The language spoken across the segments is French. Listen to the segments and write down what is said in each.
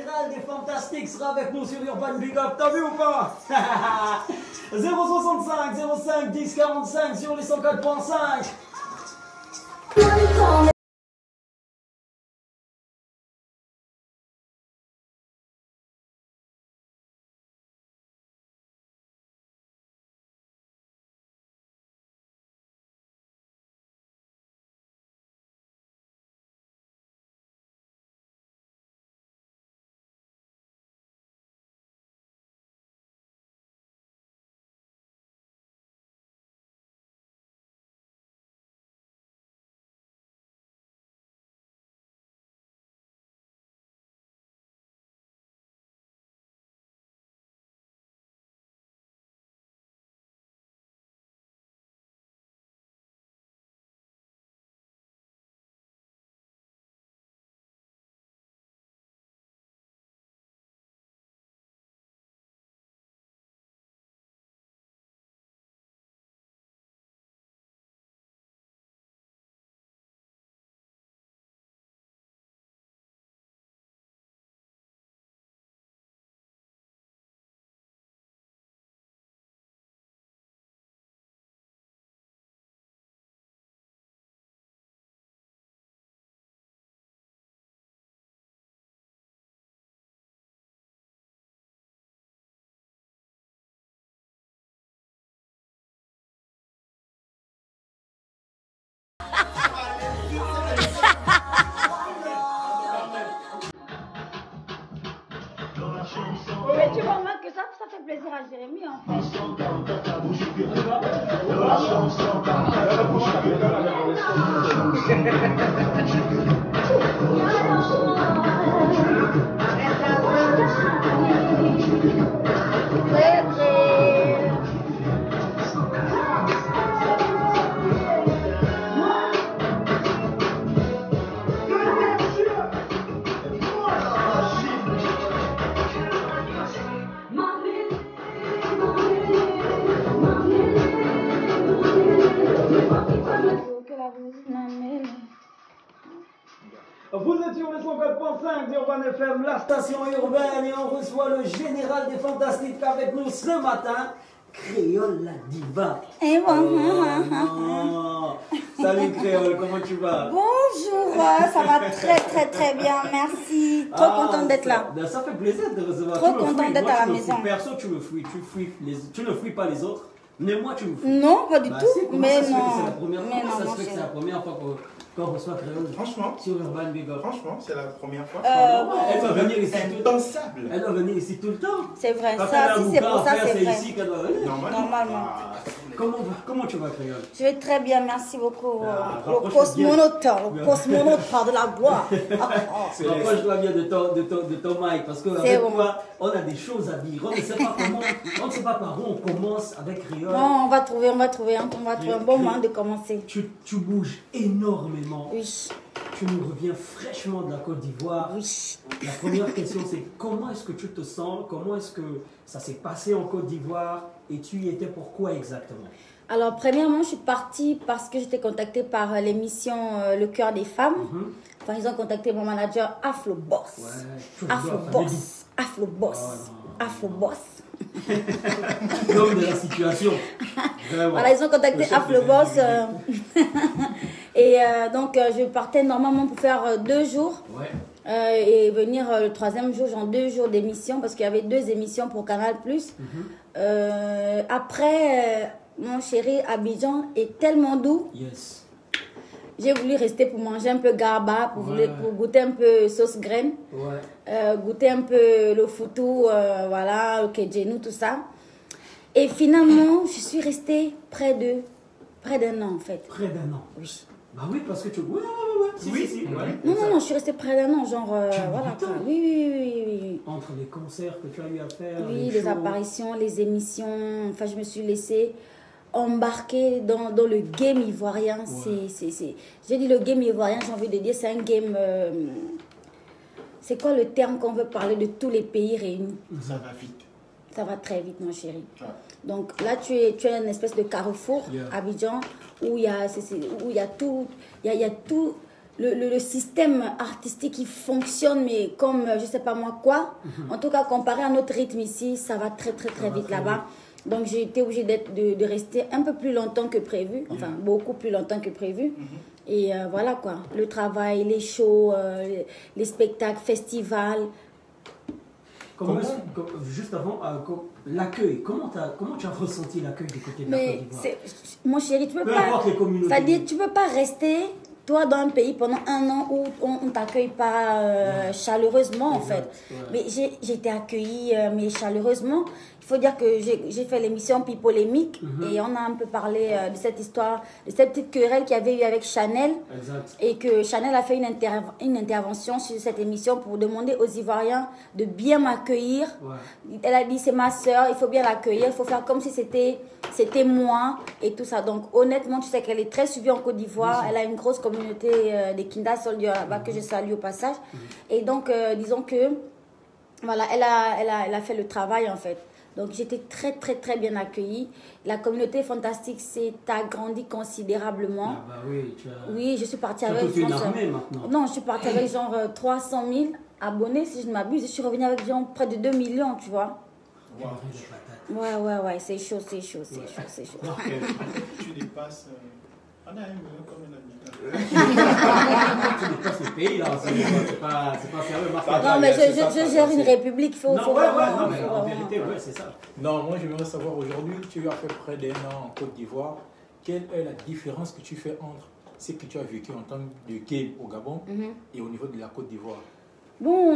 général des Fantastiques sera avec nous sur Urban Big Up. T'as vu ou pas? 065 05 10 45 sur les 104.5. Mais tu remarques que ça fait plaisir à Jérémy en fait. Vous êtes sur le 104.5 d'Urban FM, la station urbaine, et on reçoit le général des Fantastiques avec nous ce matin, Créole la diva. Et bon. Salut Créole, comment tu vas? Bonjour, ça va très bien, merci. Trop contente d'être là. Ça fait plaisir de recevoir. Trop contente d'être à la maison. Perso, tu me fuis, tu ne fuis pas les autres, mais moi tu me fuis. Non, pas du tout. Mais non. C'est la première fois. Ça se fait que c'est la première fois qu'on reçoit Créole. Franchement, sur Urban Big Up. Franchement, c'est la première fois. Elle va venir ici tout le temps. Impensable. Elle doit venir ici tout le temps. C'est vrai, Quand ça, elle a si c'est pour ça, c'est c'est vrai. ici qu'elle doit venir. Normalement. Comment tu vas, Créole? Je vais très bien, merci beaucoup. Le rapproche-toi cosmonaute par de la bois. Rapproche-toi bien de ton mic, parce qu'avec toi, on a des choses à dire. On ne sait pas comment, on ne sait pas par où on commence avec Créole. Non, on va trouver un bon moment de commencer. Tu bouges énormément. Oui. Tu nous reviens fraîchement de la Côte d'Ivoire. Oui. La première question, c'est comment est-ce que tu te sens? Comment est-ce que ça s'est passé en Côte d'Ivoire? Et tu y étais pourquoi exactement? Alors, premièrement, je suis partie parce que j'étais contactée par l'émission Le Cœur des Femmes. Enfin, ils ont contacté mon manager Afro Boss. Ouais, Afro Boss. L'homme de la situation. Vraiment. Voilà, ils ont contacté Afro Boss. Et donc, je partais normalement pour faire 2 jours. Ouais. Et venir le 3e jour, genre 2 jours d'émission, parce qu'il y avait 2 émissions pour Canal+. Après, mon chéri, Abidjan est tellement doux. Yes. J'ai voulu rester pour manger un peu garba, pour goûter un peu sauce graine, goûter un peu le foutou, voilà, le kedjenou, tout ça. Et finalement, je suis restée près d'un an en fait. Près d'un an? Oui. Bah oui, parce que tu... Ouais. Non, je suis restée près d'un an, genre, voilà. Oui. Entre les concerts que tu as eu à faire, les apparitions, les émissions, enfin, je me suis laissée embarquer dans le game ivoirien. J'ai dit le game ivoirien, j'ai envie de dire, c'est un game... c'est quoi le terme qu'on veut parler de tous les pays réunis? Ça va vite. Ça va très vite, mon chéri. Donc là, tu es une espèce de carrefour, Abidjan, où il y a tout, le système artistique qui fonctionne, mais comme je sais pas moi quoi. En tout cas, comparé à notre rythme ici, ça va très vite là-bas. Donc j'ai été obligée de rester un peu plus longtemps que prévu, enfin beaucoup plus longtemps que prévu. Et voilà quoi, le travail, les shows, les spectacles, festivals. Juste avant, l'accueil, comment tu as ressenti l'accueil du côté de la Côte d'Ivoire? Mon chéri, tu peux Peu pas. importe les communautés. C'est-à-dire, tu peux pas rester, toi, dans un pays pendant un an où on ne t'accueille pas chaleureusement, en fait. Mais j'ai été accueillie, mais chaleureusement. Il faut dire que j'ai fait l'émission Puis Polémique et on a un peu parlé de cette histoire, de cette petite querelle qu'il y avait eu avec Chanel. Exact. Et que Chanel a fait une intervention sur cette émission pour demander aux Ivoiriens de bien m'accueillir. Ouais. Elle a dit, c'est ma soeur, il faut bien l'accueillir, il faut faire comme si c'était moi et tout ça. Donc honnêtement, tu sais qu'elle est très suivie en Côte d'Ivoire. Elle a une grosse communauté des Kinda Soldiers là-bas que je salue au passage. Et donc, disons que, voilà, elle a fait le travail en fait. Donc, j'étais très bien accueillie. La communauté fantastique s'est agrandie considérablement. Ah bah oui, oui, je suis partie avec... toute une armée maintenant. Non, je suis partie avec genre 300 000 abonnés, si je ne m'abuse. Je suis revenue avec genre près de 2 millions, tu vois. Wow. Ouais, c'est chaud. Tu dépasses... On a 1 million comme un habitant. Tu dépasses le pays, là. C'est pas sérieux. Non, mais je gère une république. Non, mais en vérité, c'est ça. Non, moi, j'aimerais savoir aujourd'hui, tu as fait près d'1 an en Côte d'Ivoire. Quelle est la différence que tu fais entre ce que tu as vécu en tant que game au Gabon et au niveau de la Côte d'Ivoire? Bon,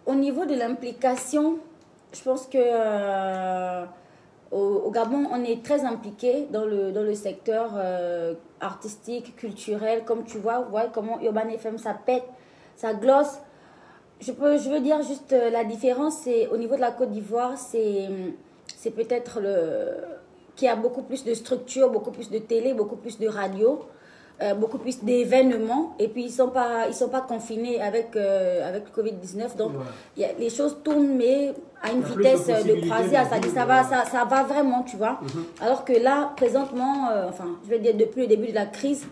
au niveau de l'implication, je pense que... Au Gabon, on est très impliqué dans le secteur artistique, culturel. Comme tu vois, comment Urban FM, ça pète, ça glosse. Je veux dire juste la différence, c'est au niveau de la Côte d'Ivoire, c'est peut-être qu'il y a beaucoup plus de structures, beaucoup plus de télé, beaucoup plus de radio. Beaucoup plus d'événements et puis ils sont pas confinés avec le Covid-19, donc les choses tournent mais à une vitesse de croisière, ça va vraiment, tu vois. Alors que là présentement, je vais dire depuis le début de la crise,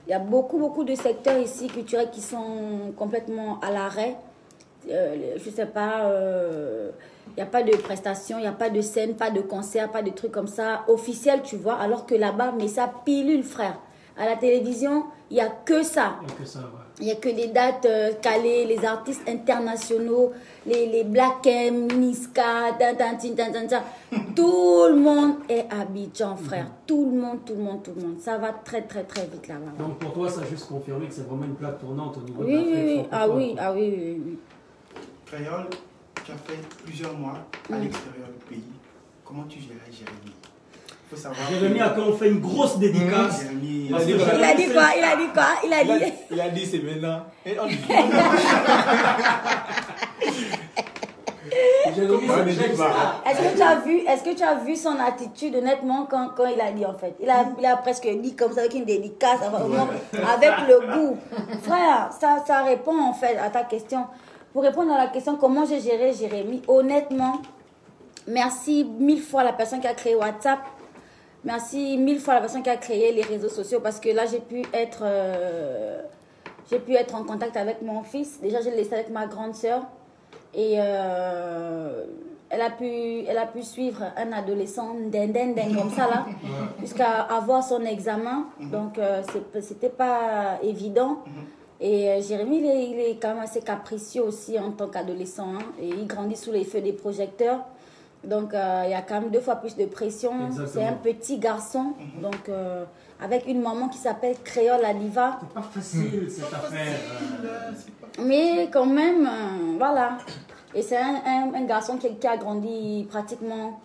il y a beaucoup de secteurs ici culturels qui sont complètement à l'arrêt. Je sais pas, il n'y a pas de prestations, il n'y a pas de scène, pas de concert, pas de trucs comme ça officiels, tu vois, alors que là-bas, mais ça pilule, frère. À la télévision, il n'y a que ça. Il n'y a que des dates calées, les artistes internationaux, les Black M, Niska, tout le monde est à Abidjan, frère. Tout le monde. Ça va très vite là-bas. Donc pour toi, ça a juste confirmé que c'est vraiment une plaque tournante au niveau de l'Afrique. Oui. Créole, tu as fait plusieurs mois à l'extérieur du pays. Comment tu gérais Jérémy? Jérémy, quand on fait une grosse dédicace. Il a dit quoi? Il a dit c'est maintenant. Est-ce que tu as vu son attitude honnêtement quand il a dit en fait? Il a presque dit comme ça avec une dédicace, avec le goût. Frère, ça répond en fait à ta question. Pour répondre à la question comment j'ai géré Jérémy, honnêtement, merci 1000 fois à la personne qui a créé WhatsApp. Merci 1000 fois à la personne qui a créé les réseaux sociaux parce que là, j'ai pu être en contact avec mon fils. Déjà, je l'ai laissé avec ma grande sœur. Et elle a pu suivre un adolescent comme ça, là, jusqu'à avoir son examen. Donc, c'était pas évident. Et Jérémy, il est quand même assez capricieux aussi en tant qu'adolescent. Hein, et il grandit sous les feux des projecteurs. Donc, il y a quand même 2 fois plus de pression. C'est un petit garçon. Donc, avec une maman qui s'appelle Créole la Diva. C'est pas facile, cette affaire. Mais quand même, voilà. Et c'est un garçon qui a grandi pratiquement...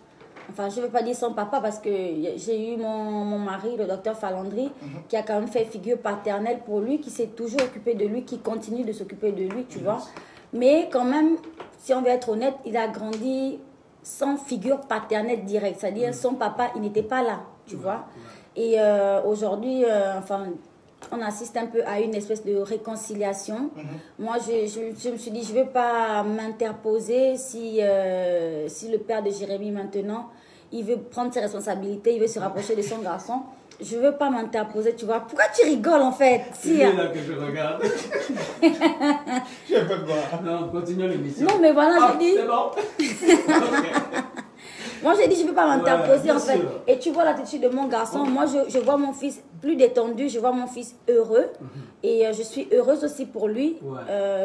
Enfin, je ne veux pas dire son papa parce que j'ai eu mon mari, le docteur Falandry, qui a quand même fait figure paternelle pour lui, qui s'est toujours occupé de lui, qui continue de s'occuper de lui, tu vois. Mais quand même, si on veut être honnête, il a grandi... sans figure paternelle directe, c'est-à-dire son papa, il n'était pas là, tu vois. Et aujourd'hui, on assiste un peu à une espèce de réconciliation. Moi, je me suis dit, je ne veux pas m'interposer si le père de Jérémy, maintenant, il veut prendre ses responsabilités, il veut se rapprocher de son garçon. je veux pas m'interposer, tu vois. Pourquoi tu rigoles en fait? C'est là que je regarde. Je peux pas. Non, continue l'émission. Non, mais voilà, j'ai dit. C'est bon. Moi, j'ai dit, je ne peux pas m'interposer en fait. sûr. Et tu vois l'attitude de mon garçon. Moi, je vois mon fils plus détendu, je vois mon fils heureux. Et je suis heureuse aussi pour lui.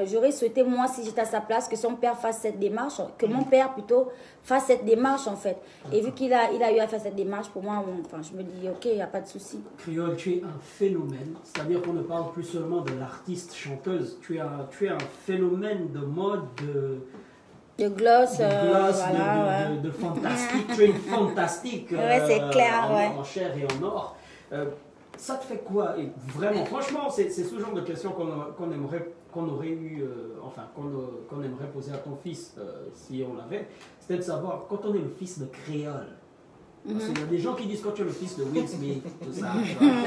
J'aurais souhaité, moi, si j'étais à sa place, que son père fasse cette démarche, que mon père plutôt fasse cette démarche en fait. Et vu qu'il a eu à faire cette démarche, pour moi, enfin, je me dis, ok, il n'y a pas de souci. Créole, tu es un phénomène. C'est-à-dire qu'on ne parle plus seulement de l'artiste chanteuse. Tu es un phénomène de mode, De gloss, voilà, de fantastique. Tu es une fantastique ouais, c'est clair, en chair et en or. Ça te fait quoi? Et vraiment, franchement, c'est ce genre de questions qu'on aurait eu, qu'on aimerait poser à ton fils si on l'avait. C'était de savoir, quand on est le fils de créole, parce qu'il y a des gens qui disent quand tu es le fils de Will Smith, tout ça.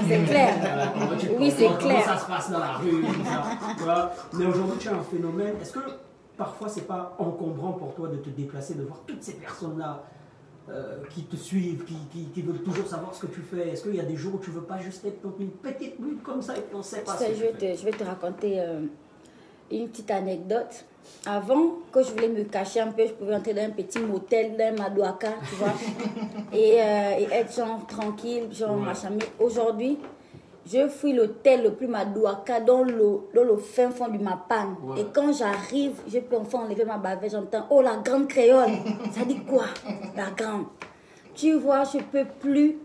C'est clair. Oui, c'est clair. Comment ça se passe dans la rue, tout ça. Tu vois. Mais aujourd'hui, tu as un phénomène. Est-ce que parfois, c'est pas encombrant pour toi de te déplacer, de voir toutes ces personnes-là qui te suivent, qui veulent toujours savoir ce que tu fais? Est-ce qu'il y a des jours où tu veux pas juste être dans une petite bulle comme ça et puis on sait pas ce que tu fais? Je vais te raconter une petite anecdote. Avant, quand je voulais me cacher un peu, je pouvais entrer dans un petit motel, dans un Madouaka, tu vois, et être genre tranquille, genre machin. Mais aujourd'hui, je fouille l'hôtel le plus Madouaka dans le fin fond du Mapan. Et quand j'arrive, je peux enfin enlever ma bavette, j'entends, oh la grande créole. Ça dit quoi? La grande. Tu vois, je peux plus.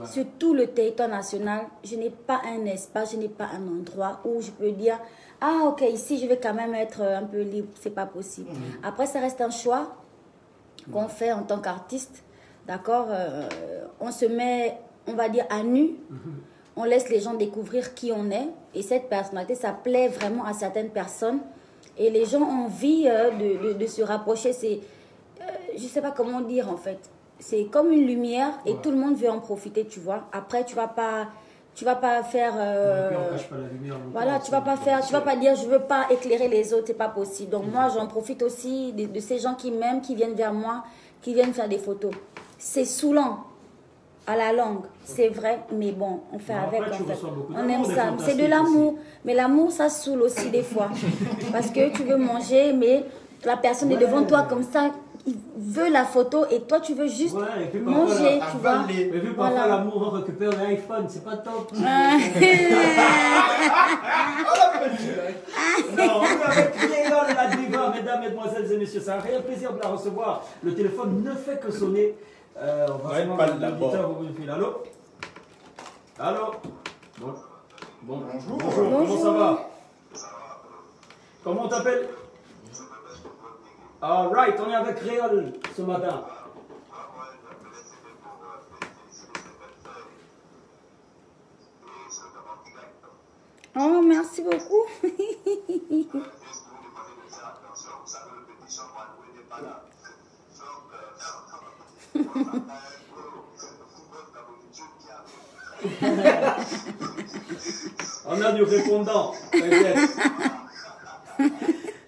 Sur tout le territoire national, je n'ai pas un espace, je n'ai pas un endroit où je peux dire, ah ok, ici je vais quand même être un peu libre. C'est pas possible. Après, ça reste un choix qu'on fait en tant qu'artiste. D'accord? On se met, on va dire, à nu. On laisse les gens découvrir qui on est. Et cette personnalité, ça plaît vraiment à certaines personnes. Et les gens ont envie de se rapprocher. C'est, je ne sais pas comment dire en fait. C'est comme une lumière et tout le monde veut en profiter, tu vois. Après, tu vas pas faire... on cache pas la lumière, voilà, tu vas pas dire je veux pas éclairer les autres, c'est pas possible. Donc moi, j'en profite aussi de ces gens qui m'aiment, qui viennent vers moi, qui viennent faire des photos. C'est saoulant à la langue, c'est vrai, mais bon, on fait avec en fait. On aime ça, c'est de l'amour. Mais l'amour, ça saoule aussi des fois. Parce que tu veux manger, mais la personne est devant toi comme ça, il veut la photo et toi tu veux juste manger, tu vois. Mais vu parfois l'amour, on récupère l'iPhone, c'est pas top. Non, on est avec Créole, la diva, mesdames, mesdemoiselles et messieurs. C'est un réel plaisir de la recevoir. Le téléphone ne fait que sonner. On va sûrement l'auditeur vous file. Allô? Allô? Bon. Bonjour. Comment ça va? Comment on t'appelle? Alright, on est avec Créole ce matin. Oh, merci beaucoup. On a du répondant.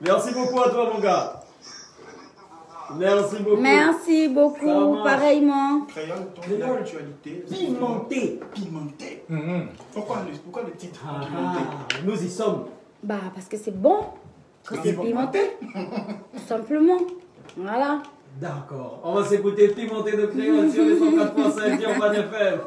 Merci beaucoup à toi, mon gars. Merci beaucoup. Merci beaucoup, pareillement. Créole, ton actualité. Pimenté. Pourquoi le titre pimenté? Nous y sommes. Bah, parce que c'est bon. Quand c'est pimenté. Tout simplement. Voilà. D'accord. On va s'écouter Pimenté de Créole sur les 104.5 Urban FM.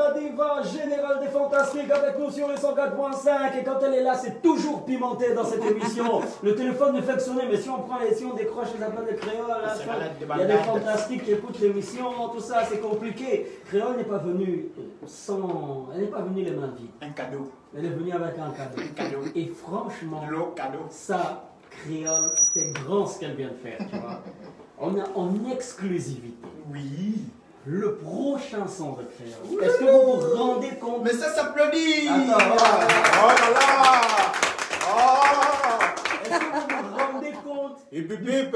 la diva générale des fantastiques avec nous sur les 104.5. Et quand elle est là, c'est toujours pimenté dans cette émission. Le téléphone ne fait que sonner, mais si on décroche les appels de Créole, là, il y a des fantastiques qui écoutent l'émission, tout ça, c'est compliqué. Créole n'est pas venue sans... Elle n'est pas venue les mains vides. Un cadeau. Elle est venue avec un cadeau. Un cadeau. Et franchement, Le cadeau. ça, Créole, c'est grand ce qu'elle vient de faire, tu vois. On a en exclusivité. Oui. Le prochain son de Créole. Est-ce que vous vous rendez compte? Mais ça s'applaudit. Attends, oh là là. Oh. Est-ce que vous vous rendez compte? Hip hip hip.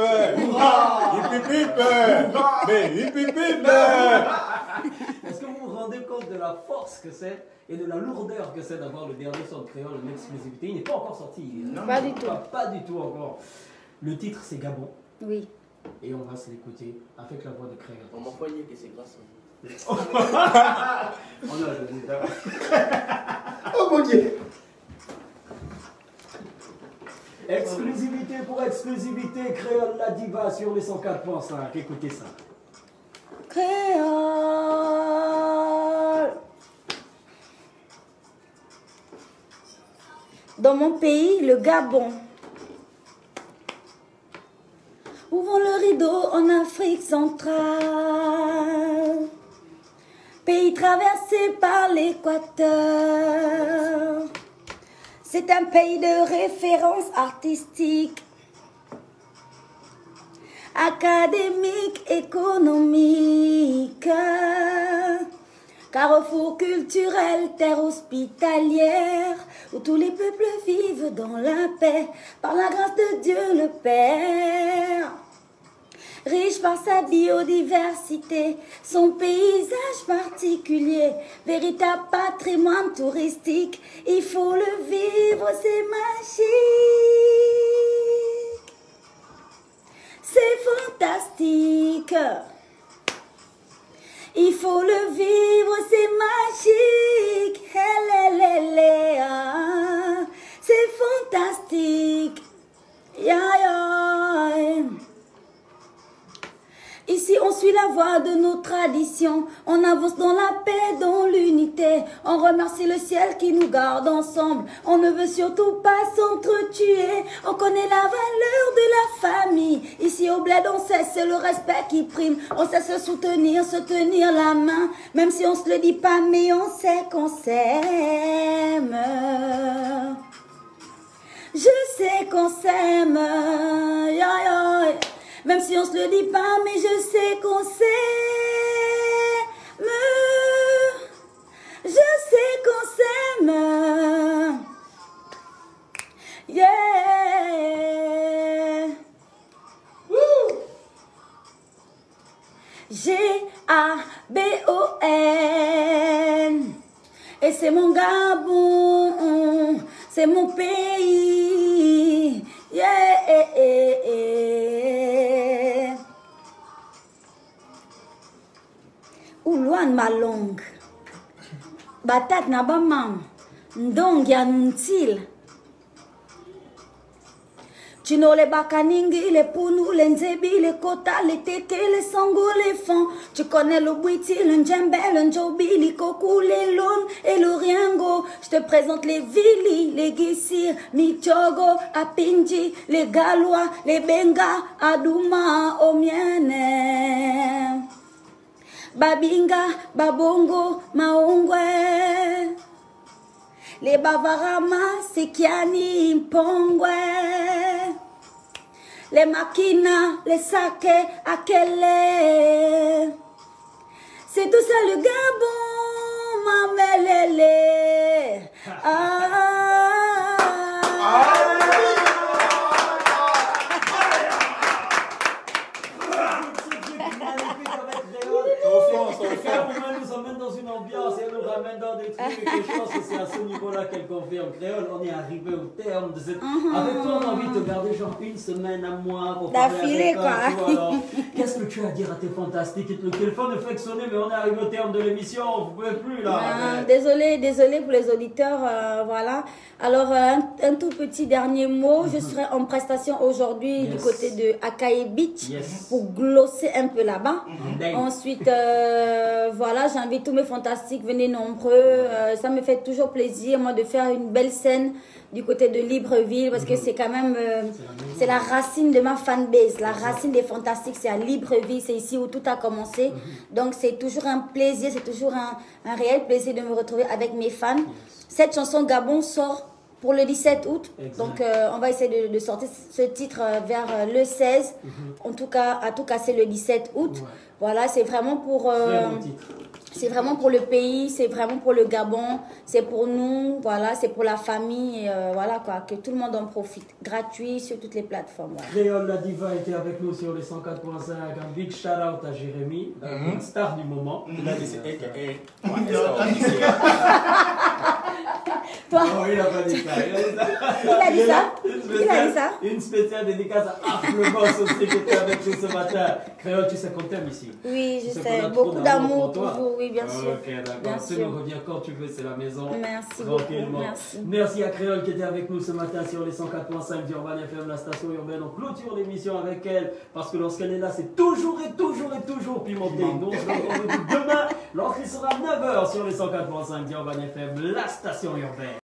Hip hip mais hip hip Est-ce que vous vous rendez compte de la force que c'est et de la lourdeur que c'est d'avoir le dernier son de Créole en exclusivité? Il n'est pas encore sorti. Non, pas du tout. Pas du tout encore. Le titre c'est Gabon. Oui. Et on va se l'écouter avec la voix de Créole. On m'a pas dit que c'est grâce On a le Oh mon Dieu. exclusivité pour exclusivité, Créole la diva sur les 104.5. Écoutez ça. Créole. Dans mon pays, le Gabon. Ouvrons le rideau en Afrique centrale. Pays traversé par l'équateur. C'est un pays de référence artistique, académique, économique. Carrefour culturel, terre hospitalière, où tous les peuples vivent dans la paix, par la grâce de Dieu le Père. Riche par sa biodiversité, son paysage particulier, véritable patrimoine touristique, il faut le vivre, c'est magique. C'est fantastique. Il faut le vivre, c'est magique. C'est fantastique. Ici, on suit la voie de nos traditions. On avance dans la paix, dans l'unité. On remercie le ciel qui nous garde ensemble. On ne veut surtout pas s'entretuer. On connaît la valeur de la famille. Ici, au bled, on sait, c'est le respect qui prime. On sait se soutenir, se tenir la main. Même si on se le dit pas, mais on sait qu'on s'aime. Je sais qu'on s'aime. Même si on se le dit pas, mais je sais qu'on s'aime. Je sais qu'on s'aime. Yeah. Woo. G-A-B-O-N. Et c'est mon Gabon. C'est mon pays. Yeah. Oulouane ma langue. Batat na ba mam. Ndong ya nuntil. Chino les bakaningi, les pounou, les nzebi, les kota, les teke, les sango, les fans. Tu connais le buiti, le djembe, le njobi, les kokou, les lon et le riengo. Je te présente les vili, les gissir, michogo, apinji, les galois, les benga, adouma, omiene. Babinga, babongo, maongwe. Les bavarama, sekiani, mpongwe. Les makina, les sake, akele. C'est tout ça le Gabon, mamelele. Nous emmène dans une ambiance et elle nous ramène dans des trucs et je pense que c'est à ce niveau-là qu'elle confirme. Créole, on est arrivé au terme de cette... Avec toi, on a envie de te garder genre une semaine à moi pour parler avec toi. Qu'est-ce que tu as à dire à tes fantastiques? Le téléphone ne fait que sonner, mais on est arrivé au terme de l'émission. Vous pouvez plus là. Désolé pour les auditeurs. Voilà. Alors, un tout petit dernier mot. Je serai en prestation aujourd'hui du côté de Akaye Beach pour glosser un peu là-bas. Ensuite, voilà, j'invite tous mes fantastiques, venez nombreux. Ça me fait toujours plaisir, moi, de faire une belle scène du côté de Libreville parce que c'est quand même c'est la racine de ma fanbase. La racine des fantastiques, c'est à Libreville, c'est ici où tout a commencé. Donc, c'est toujours un plaisir, c'est toujours un réel plaisir de me retrouver avec mes fans. Cette chanson Gabon sort pour le 17 août. Donc, on va essayer de sortir ce titre vers le 16. En tout cas, à tout casser le 17 août. Voilà, c'est vraiment pour... c'est vraiment pour le pays, c'est vraiment pour le Gabon, c'est pour nous, voilà, c'est pour la famille, et voilà quoi, que tout le monde en profite. Gratuit sur toutes les plateformes. Voilà. Créole la diva était avec nous sur les 104.5. Un big shout out à Jérémy, la star du moment. Il a dit c'est elle. Toi, Oh, il a pas dit ça. Il a dit ça. Une spéciale dédicace à Afro Boss aussi qui était avec nous ce matin. Créole, tu sais qu'on t'aime ici. Oui, je sais. Beaucoup d'amour pour vous, oui, bien sûr. Ok, d'accord. Tu nous reviens quand tu veux, c'est la maison. Merci beaucoup. Merci à Créole qui était avec nous ce matin sur les 104.5 d'Urban FM, la station urbaine. On clôture l'émission avec elle parce que lorsqu'elle est là, c'est toujours pimenté. Donc, on se retrouve demain lorsqu'il sera 9h sur les 104.5 d'Urban FM, la station urbaine.